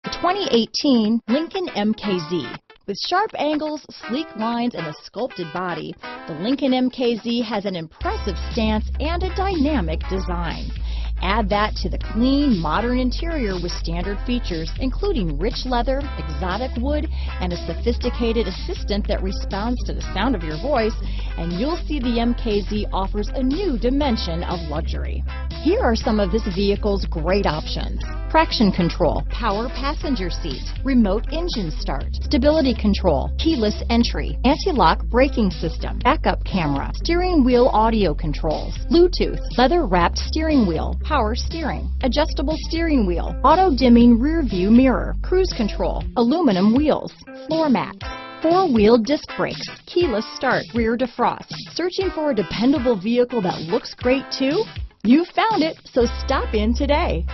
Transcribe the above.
The 2018 Lincoln MKZ. With sharp angles, sleek lines, and a sculpted body, the Lincoln MKZ has an impressive stance and a dynamic design. Add that to the clean, modern interior with standard features, including rich leather, exotic wood, and a sophisticated assistant that responds to the sound of your voice, and you'll see the MKZ offers a new dimension of luxury. Here are some of this vehicle's great options: traction control, power passenger seat, remote engine start, stability control, keyless entry, anti-lock braking system, backup camera, steering wheel audio controls, Bluetooth, leather-wrapped steering wheel, power steering, adjustable steering wheel, auto-dimming rear view mirror, cruise control, aluminum wheels, floor mats, four-wheel disc brakes, keyless start, rear defrost. Searching for a dependable vehicle that looks great too? You found it, so stop in today.